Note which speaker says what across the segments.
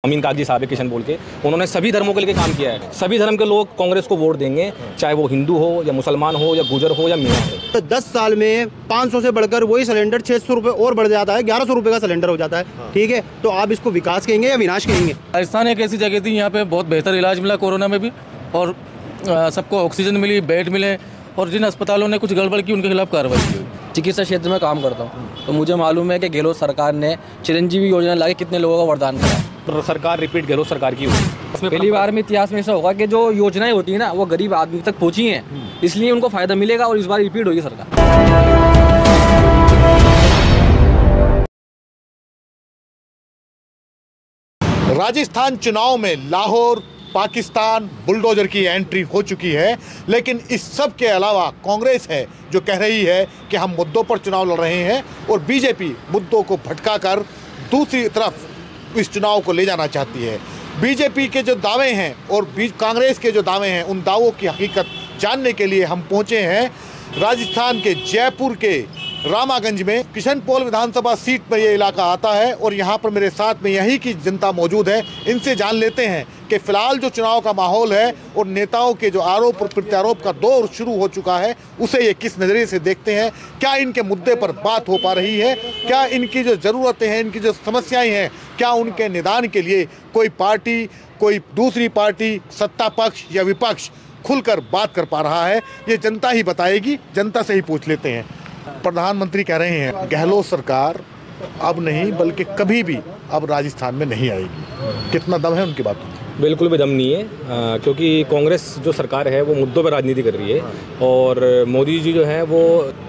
Speaker 1: अमीन कागजी साहब किशन बोल के, उन्होंने सभी धर्मों के लिए काम किया है। सभी धर्म के लोग कांग्रेस को वोट देंगे, चाहे वो हिंदू हो या मुसलमान हो या गुजर हो या मीणा हो।
Speaker 2: तो 10 साल में 500 से बढ़कर वही सिलेंडर 600 रुपये और बढ़ जाता है, 1100 रुपये का सिलेंडर हो जाता है। ठीक है, तो आप इसको विकास कहेंगे या विनाश कहेंगे?
Speaker 3: राजस्थान एक ऐसी जगह थी, यहाँ पे बहुत बेहतर इलाज मिला कोरोना में भी, और सबको ऑक्सीजन मिली, बेड मिले, और जिन अस्पतालों ने कुछ गड़बड़ की उनके खिलाफ कार्रवाई की।
Speaker 4: चिकित्सा क्षेत्र में काम करता हूँ, तो मुझे मालूम है कि गहलोत सरकार ने चिरंजीवी योजना लाके कितने लोगों का वरदान करा।
Speaker 1: तो सरकार रिपीट गहलोत सरकार की होगी।
Speaker 4: पहली बार में इतिहास में ऐसा होगा कि जो योजनाएं होती है ना, वो गरीब आदमी तक पहुंची हैं, इसलिए उनको फायदा मिलेगा और इस बार रिपीट होगी सरकार।
Speaker 5: राजस्थान चुनाव में लाहौर पाकिस्तान बुलडोजर की एंट्री हो चुकी है, लेकिन इस सब के अलावा कांग्रेस है जो कह रही है कि हम मुद्दों पर चुनाव लड़ रहे हैं, और बीजेपी मुद्दों को भटकाकर दूसरी तरफ इस चुनाव को ले जाना चाहती है। बीजेपी के जो दावे हैं और कांग्रेस के जो दावे हैं, उन दावों की हकीकत जानने के लिए हम पहुंचे हैं राजस्थान के जयपुर के रामागंज में। किशनपोल विधानसभा सीट पर यह इलाका आता है, और यहाँ पर मेरे साथ में यहीं की जनता मौजूद है। इनसे जान लेते हैं कि फिलहाल जो चुनाव का माहौल है और नेताओं के जो आरोप और प्रत्यारोप का दौर शुरू हो चुका है, उसे ये किस नज़रिए से देखते हैं। क्या इनके मुद्दे पर बात हो पा रही है? क्या इनकी जो ज़रूरतें हैं, इनकी जो समस्याएं हैं, क्या उनके निदान के लिए कोई पार्टी, कोई दूसरी पार्टी, सत्ता पक्ष या विपक्ष खुलकर बात कर पा रहा है? ये जनता ही बताएगी। जनता से ही पूछ लेते हैं। प्रधानमंत्री कह रहे हैं गहलोत सरकार अब नहीं बल्कि कभी भी अब राजस्थान में नहीं आएगी। कितना दम है उनकी बात में?
Speaker 1: बिल्कुल भी दम नहीं है, क्योंकि कांग्रेस जो सरकार है वो मुद्दों पर राजनीति कर रही है, और मोदी जी जो है वो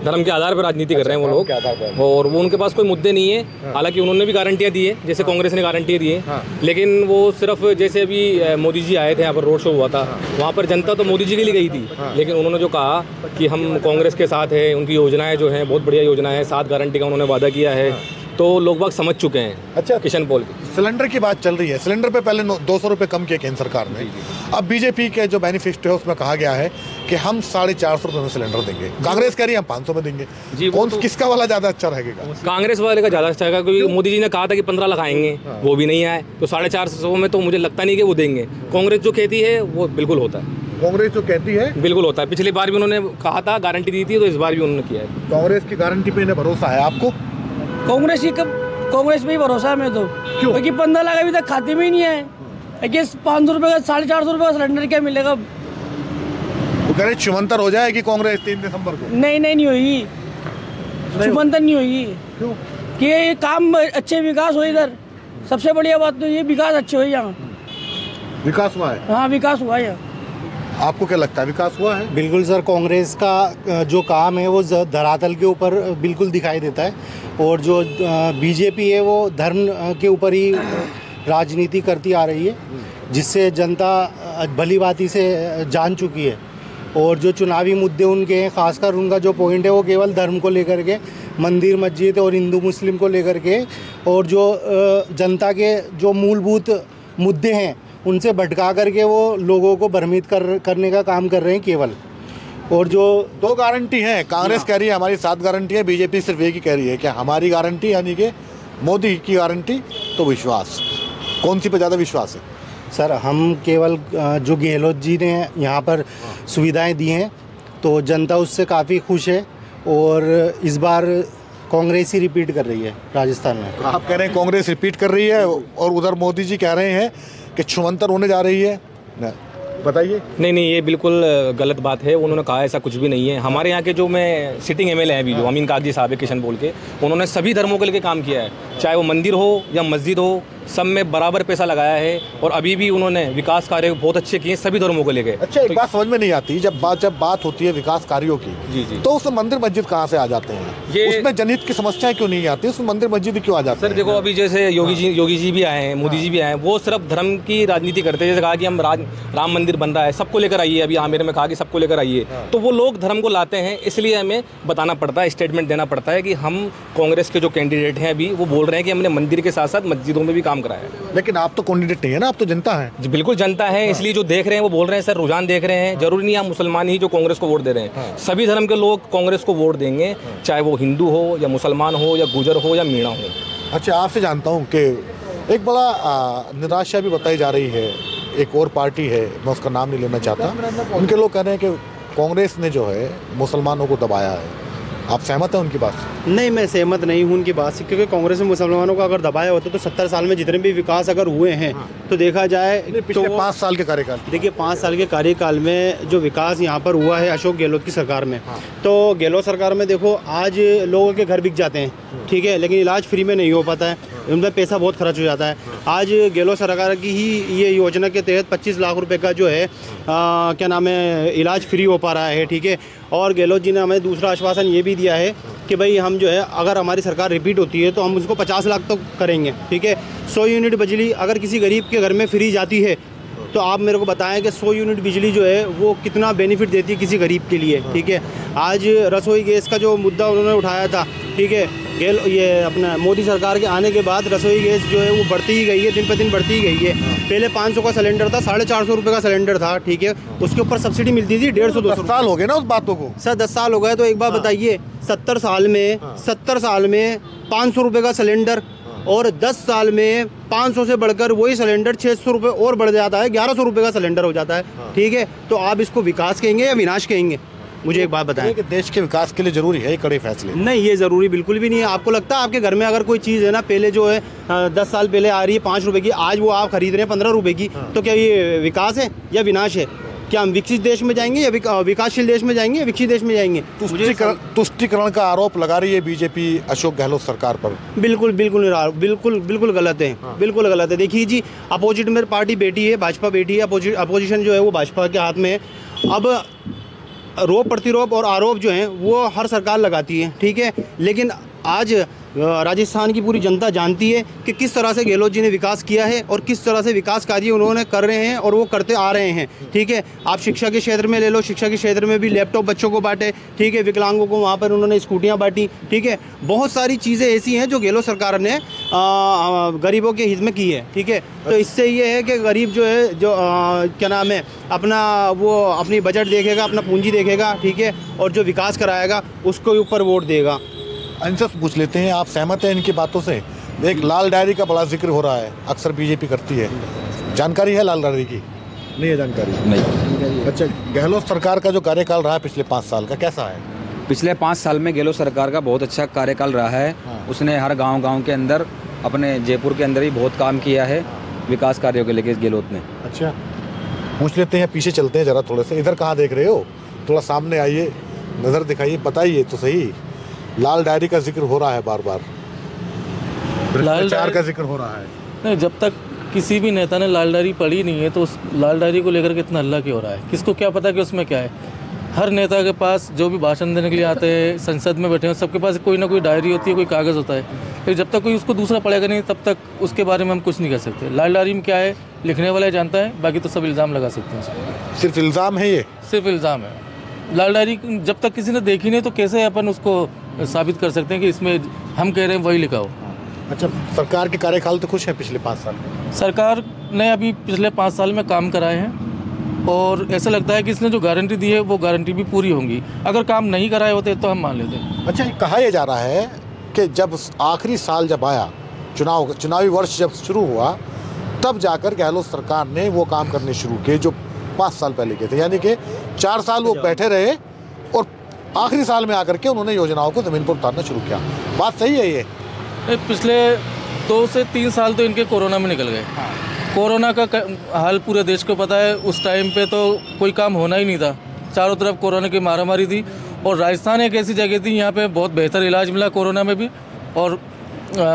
Speaker 1: धर्म के आधार पर राजनीति कर रहे हैं वो लोग, और वो उनके पास कोई मुद्दे नहीं है। हालांकि उन्होंने भी गारंटियाँ दी है, जैसे कांग्रेस ने गारंटियाँ दी है, लेकिन वो सिर्फ जैसे अभी मोदी जी आए थे, यहाँ पर रोड शो हुआ था, वहाँ पर जनता तो मोदी जी के लिए गई थी, लेकिन उन्होंने जो कहा कि हम कांग्रेस के साथ है, उनकी योजनाएँ जो हैं बहुत बढ़िया योजनाएँ हैं, 7 गारंटी का उन्होंने वादा किया है, तो लोग बाग समझ चुके हैं।
Speaker 5: अच्छा,
Speaker 1: किशनपोल
Speaker 5: सिलेंडर की बात चल रही है। सिलेंडर पे पहले 200 रुपये कम किए केंद्र सरकार ने। अब बीजेपी के जो मैनिफेस्टो है उसमें कहा गया है कि हम 450 रुपये में सिलेंडर देंगे। कांग्रेस कह रही है हम 500 में देंगे। जी, किसका वाला ज़्यादा अच्छा रहेगा?
Speaker 1: कांग्रेस वाले का ज़्यादा अच्छा रहेगा, क्योंकि मोदी जी ने कहा था कि 15 लाख आएंगे, वो भी नहीं आए, तो 450 में तो मुझे लगता नहीं कि वो देंगे। कांग्रेस जो कहती है वो बिल्कुल होता है।
Speaker 5: कांग्रेस जो कहती है
Speaker 1: बिल्कुल होता है। पिछली बार भी उन्होंने कहा था, गारंटी दी थी, तो इस बार भी उन्होंने किया है।
Speaker 5: कांग्रेस की गारंटी पे इन्हें भरोसा है आपको?
Speaker 6: कांग्रेस पे ही भरोसा है मैं तो, क्योंकि 15 लाख अभी तक खाते में ही नहीं है। 500 रुपये का 450 रुपये का सिलेंडर क्या मिलेगा?
Speaker 5: तो कह रहे छुमंतर हो जाएगी कांग्रेस 3 दिसंबर को।
Speaker 6: नहीं होगी, छुमंतर नहीं होगी।
Speaker 5: क्यों?
Speaker 6: कि ये काम अच्छे विकास हो, इधर सबसे बढ़िया बात तो ये विकास अच्छे हो। यहाँ
Speaker 5: विकास हुआ है?
Speaker 6: हाँ, विकास हुआ है।
Speaker 5: आपको क्या लगता है विकास हुआ है?
Speaker 2: बिल्कुल सर, कांग्रेस का जो काम है वो धरातल के ऊपर बिल्कुल दिखाई देता है, और जो बीजेपी है वो धर्म के ऊपर ही राजनीति करती आ रही है, जिससे जनता भली भांति से जान चुकी है। और जो चुनावी मुद्दे उनके हैं, खासकर उनका जो पॉइंट है वो केवल धर्म को लेकर के, मंदिर मस्जिद और हिंदू मुस्लिम को लेकर के, और जो जनता के जो मूलभूत मुद्दे हैं उनसे भटका करके वो लोगों को भ्रमित करने का काम कर रहे हैं केवल। और जो
Speaker 5: 2 गारंटी हैं, कांग्रेस कह रही है हमारी 7 गारंटी है, बीजेपी सिर्फ एक ही कह रही है कि हमारी गारंटी यानी कि मोदी की गारंटी। तो विश्वास कौन सी पे ज़्यादा विश्वास है?
Speaker 2: सर, हम केवल जो गहलोत जी ने यहाँ पर सुविधाएं दी हैं, तो जनता उससे काफ़ी खुश है, और इस बार कांग्रेस ही रिपीट कर रही है राजस्थान में।
Speaker 5: आप कह रहे हैं कांग्रेस रिपीट कर रही है, और उधर मोदी जी कह रहे हैं कि छुमंतर होने जा रही है। बताइए।
Speaker 1: नहीं, ये बिल्कुल गलत बात है। उन्होंने कहा ऐसा कुछ भी नहीं है। हमारे यहाँ के जो मैं सिटिंग एमएलए हैं अभी, जो अमीन कागजी साहब किशन बोल के, उन्होंने सभी धर्मों के लिए काम किया है, चाहे वो मंदिर हो या मस्जिद हो, सब में बराबर पैसा लगाया है, और अभी भी उन्होंने विकास कार्य बहुत अच्छे किए सभी धर्मों को लेके।
Speaker 5: अच्छा, एक बात समझ में नहीं आती, जब बात होती है विकास कार्यों की,
Speaker 1: जी,
Speaker 5: तो उसमें मंदिर मस्जिद कहाँ से आ जाते हैं? उसमें जनहित की समस्याएं क्यों नहीं आती? उसमें मंदिर मस्जिद क्यों आ जाते हैं?
Speaker 1: सर देखो, अभी जैसे योगी जी भी आए हैं, मोदी जी भी आए हैं, वो सिर्फ धर्म की राजनीति करते हैं। जैसे कहा कि हम राम मंदिर बन रहा है, सबको लेकर आइए। अभी आमिर में कहा कि सबको लेकर आइए, तो वो लोग धर्म को लाते हैं, इसलिए हमें बताना पड़ता है, स्टेटमेंट देना पड़ता है कि हम कांग्रेस के जो कैंडिडेट हैं अभी, वो बोल रहे हैं कि हमने मंदिर के साथ साथ मस्जिदों में भी काम कराया है।
Speaker 5: लेकिन आप तो कैंडिडेट नहीं है ना, आप तो जनता है।
Speaker 1: जी बिल्कुल जनता है, इसलिए जो देख रहे हैं वो बोल रहे हैं। सर, रुझान देख रहे हैं, जरूरी नहीं आप मुसलमान ही जो कांग्रेस को वोट दे रहे हैं, सभी धर्म के लोग कांग्रेस को वोट देंगे, चाहे वो हिंदू हो या मुसलमान हो या गुजर हो या मीणा हो।
Speaker 5: अच्छा, आपसे जानता हूँ कि एक बड़ा निराशा भी बताई जा रही है। एक और पार्टी है, मैं उसका नाम नहीं लेना चाहता, उनके लोग कह रहे हैं कि कांग्रेस ने जो है मुसलमानों को दबाया है। आप सहमत हैं उनकी बात से?
Speaker 7: नहीं, मैं सहमत नहीं हूँ उनकी बात से, क्योंकि कांग्रेस ने मुसलमानों को अगर दबाया होता तो 70 साल में जितने भी विकास अगर हुए हैं तो देखा जाए
Speaker 5: पिछले
Speaker 7: तो
Speaker 5: 5 साल के कार्यकाल,
Speaker 7: देखिए 5 साल के कार्यकाल में जो विकास यहाँ पर हुआ है अशोक गहलोत की सरकार में, तो गहलोत सरकार में देखो आज लोगों के घर बिक जाते हैं, ठीक है, लेकिन इलाज फ्री में नहीं हो पाता है, उनमें पैसा बहुत खर्च हो जाता है। आज गहलोत सरकार की ही ये योजना के तहत 25 लाख रुपए का जो है क्या नाम है इलाज फ्री हो पा रहा है, ठीक है। और गहलोत जी ने हमें दूसरा आश्वासन ये भी दिया है कि भाई हम जो है अगर हमारी सरकार रिपीट होती है तो हम उसको 50 लाख तो करेंगे, ठीक है। 100 यूनिट बिजली अगर किसी गरीब के घर में फ्री जाती है तो आप मेरे को बताएं कि 100 यूनिट बिजली जो है वो कितना बेनिफिट देती है किसी गरीब के लिए, ठीक है। आज रसोई गैस का जो मुद्दा उन्होंने उठाया था, ठीक है, ये अपना मोदी सरकार के आने के बाद रसोई गैस जो है वो बढ़ती ही गई है, दिन पर दिन बढ़ती ही गई है। पहले 500 का सिलेंडर था, 450 रुपये का सिलेंडर था, ठीक है, उसके ऊपर सब्सिडी मिलती थी 150-200
Speaker 5: साल हो गए ना उस बातों को।
Speaker 7: सर 10 साल हो गए, तो एक बात बताइए 70 साल में 500 रुपये का सिलेंडर और 10 साल में 500 से बढ़कर वही सिलेंडर 600 रुपये और बढ़ जाता है, 1100 रुपये का सिलेंडर हो जाता है, ठीक है। तो आप इसको विकास कहेंगे या विनाश कहेंगे? मुझे एक बात बताएं
Speaker 5: कि देश के विकास के लिए जरूरी है कड़े फैसले।
Speaker 7: नहीं, ये ज़रूरी बिल्कुल भी नहीं है। आपको लगता है आपके घर में अगर कोई चीज़ है ना पहले जो है 10 साल पहले आ रही है 5 रुपए की, आज वो आप खरीद रहे हैं 15 रुपए की, तो क्या ये विकास है या विनाश है? क्या हम विकसित देश में जाएंगे या विकासशील देश में जाएंगे या विकसित देश में जाएंगे?
Speaker 5: तुष्टिकरण का आरोप लगा रही है बीजेपी अशोक गहलोत सरकार पर।
Speaker 7: बिल्कुल गलत है, बिल्कुल गलत है। देखिए जी, अपोजिट में पार्टी बैठी है, भाजपा बैठी है, अपोजिशन जो है वो भाजपा के हाथ में है। अब रोप प्रतिरोप और आरोप जो हैं वो हर सरकार लगाती है, ठीक है, लेकिन आज राजस्थान की पूरी जनता जानती है कि किस तरह से गहलोत जी ने विकास किया है और किस तरह से विकास कार्य उन्होंने कर रहे हैं और वो करते आ रहे हैं, ठीक है। आप शिक्षा के क्षेत्र में ले लो, शिक्षा के क्षेत्र में भी लैपटॉप बच्चों को बांटे, ठीक है, विकलांगों को वहाँ पर उन्होंने स्कूटियाँ बांटी, ठीक है। बहुत सारी चीज़ें ऐसी हैं जो गहलोत सरकार ने गरीबों के हित में की है, ठीक है। तो इससे ये है कि गरीब जो है जो क्या नाम है अपनी बजट देखेगा, अपना पूंजी देखेगा, ठीक है, और जो विकास कराएगा उसको ऊपर वोट देगा।
Speaker 5: इनसे पूछ लेते हैं, आप सहमत हैं इनकी बातों से? एक लाल डायरी का बड़ा जिक्र हो रहा है, अक्सर बीजेपी करती है, जानकारी है लाल डायरी की? नहीं है जानकारी? नहीं। अच्छा, गहलोत सरकार का जो कार्यकाल रहा है पिछले 5 साल का, कैसा है?
Speaker 8: पिछले 5 साल में गहलोत सरकार का बहुत अच्छा कार्यकाल रहा है। उसने हर गांव के अंदर, अपने जयपुर के अंदर ही बहुत काम किया है विकास कार्यों के लेके गहलोत ने।
Speaker 5: अच्छा, पूछ लेते हैं, पीछे चलते हैं जरा थोड़े से। इधर कहाँ देख रहे हो? थोड़ा सामने आइए, नज़र दिखाइए, बताइए तो सही। लाल डायरी का जिक्र हो रहा है बार बार, भ्रष्टाचार का जिक्र हो रहा है।
Speaker 3: नहीं, जब तक किसी भी नेता ने लाल डायरी पढ़ी नहीं है तो उस लाल डायरी को लेकर कितना हल्ला क्यों हो रहा है? किसको क्या पता कि उसमें क्या है? हर नेता के पास जो भी भाषण देने के लिए आते हैं, संसद में बैठे हैं, सबके पास कोई ना कोई डायरी होती है, कोई कागज़ होता है, लेकिन जब तक कोई उसको दूसरा पढ़ेगा नहीं तब तक उसके बारे में हम कुछ नहीं कर सकते। लाल डायरी में क्या है लिखने वाला जानता है, बाकी तो सब इल्ज़ाम लगा सकते हैं।
Speaker 5: सिर्फ इल्ज़ाम है ये?
Speaker 3: सिर्फ इल्ज़ाम है। लाल डायरी जब तक किसी ने देखी नहीं तो कैसे अपन उसको साबित कर सकते हैं कि इसमें हम कह रहे हैं वही लिखा हो?
Speaker 5: अच्छा, सरकार के कार्यकाल तो खुश है पिछले 5 साल में?
Speaker 3: सरकार ने अभी पिछले 5 साल में काम कराए हैं और ऐसा लगता है कि इसने जो गारंटी दी है वो गारंटी भी पूरी होंगी। अगर काम नहीं कराए होते तो हम मान लेते।
Speaker 5: अच्छा, कहा यह जा रहा है कि जब आखिरी साल जब आया, चुनावी वर्ष जब शुरू हुआ, तब जाकर गहलोत सरकार ने वो काम करने शुरू किए जो 5 साल पहले किए थे, यानी कि 4 साल वो बैठे रहे और आखिरी साल में आकर के उन्होंने योजनाओं को ज़मीन पर उतारना शुरू किया। बात सही है ये?
Speaker 3: पिछले 2 से 3 साल तो इनके कोरोना में निकल गए। कोरोना का हाल पूरे देश को पता है। उस टाइम पे तो कोई काम होना ही नहीं था, चारों तरफ कोरोना की मारामारी थी और राजस्थान एक ऐसी जगह थी यहाँ पे बहुत बेहतर इलाज मिला कोरोना में भी, और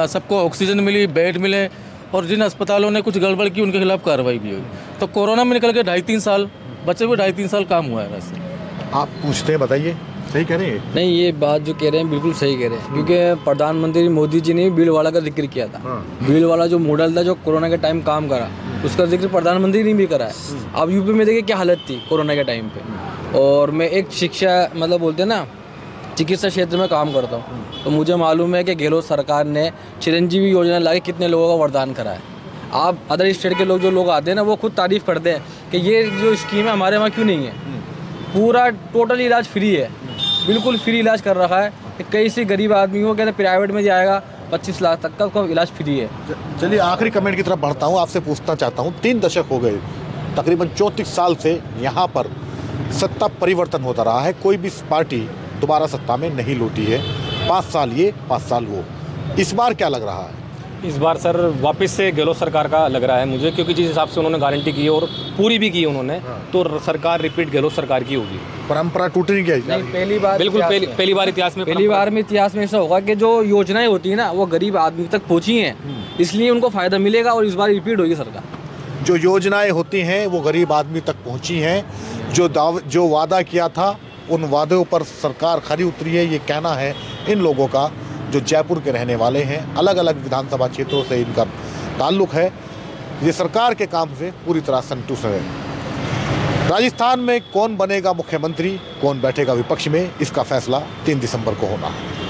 Speaker 3: सबको ऑक्सीजन मिली, बेड मिले, और जिन अस्पतालों ने कुछ गड़बड़ की उनके खिलाफ कार्रवाई भी हुई। तो कोरोना में निकल के 2.5-3 साल बचे हुए 2.5-3 साल काम हुआ है वैसे।
Speaker 5: आप पूछते हैं, बताइए, सही कह रहे हैं?
Speaker 4: नहीं, ये बात जो कह रहे हैं बिल्कुल सही कह रहे हैं, क्योंकि प्रधानमंत्री मोदी जी ने भीलवाड़ा का जिक्र किया था। भीलवाड़ा जो मॉडल था जो कोरोना के टाइम काम करा, उसका जिक्र प्रधानमंत्री ने भी करा है। अब यूपी में देखिए क्या हालत थी कोरोना के टाइम पे। और मैं एक शिक्षा मतलब बोलते हैं ना, चिकित्सा क्षेत्र में काम करता हूँ, तो मुझे मालूम है कि गहलोत सरकार ने चिरंजीवी योजना ला के कितने लोगों का वरदान करा है। आप अदर स्टेट के लोग जो लोग आते हैं ना, वो खुद तारीफ़ करते हैं कि ये जो स्कीम है हमारे वहाँ क्यों नहीं है। पूरा टोटल इलाज फ्री है, बिल्कुल फ्री इलाज कर रहा है। कई से गरीब आदमी हो कहते प्राइवेट में जाएगा 25 लाख तक का उसका इलाज फ्री है।
Speaker 5: चलिए आखिरी कमेंट की तरफ बढ़ता हूँ, आपसे पूछना चाहता हूँ, 3 दशक हो गए, तकरीबन 34 साल से यहाँ पर सत्ता परिवर्तन होता रहा है, कोई भी पार्टी दोबारा सत्ता में नहीं लौटी है। 5 साल ये 5 साल वो, इस बार क्या लग रहा है?
Speaker 1: इस बार सर वापस से गहलोत सरकार का लग रहा है मुझे, क्योंकि जिस हिसाब से उन्होंने गारंटी की है और पूरी भी की उन्होंने, तो सरकार रिपीट गहलोत सरकार की होगी।
Speaker 5: परंपरा टूट नहीं गई?
Speaker 4: पहली बार
Speaker 1: बिल्कुल पहली बार इतिहास में
Speaker 4: ऐसा होगा कि जो योजनाएं होती है ना वो गरीब आदमी तक पहुंची हैं, इसलिए उनको फायदा मिलेगा और इस बार रिपीट होगी सरकार।
Speaker 5: जो योजनाएं होती हैं वो गरीब आदमी तक पहुंची हैं, जो वादा किया था उन वादों पर सरकार खरी उतरी है, ये कहना है इन लोगों का जो जयपुर के रहने वाले हैं। अलग अलग विधानसभा क्षेत्रों से इनका ताल्लुक़ है। ये सरकार के काम से पूरी तरह संतुष्ट है। राजस्थान में कौन बनेगा मुख्यमंत्री, कौन बैठेगा विपक्ष में, इसका फैसला 3 दिसंबर को होना है।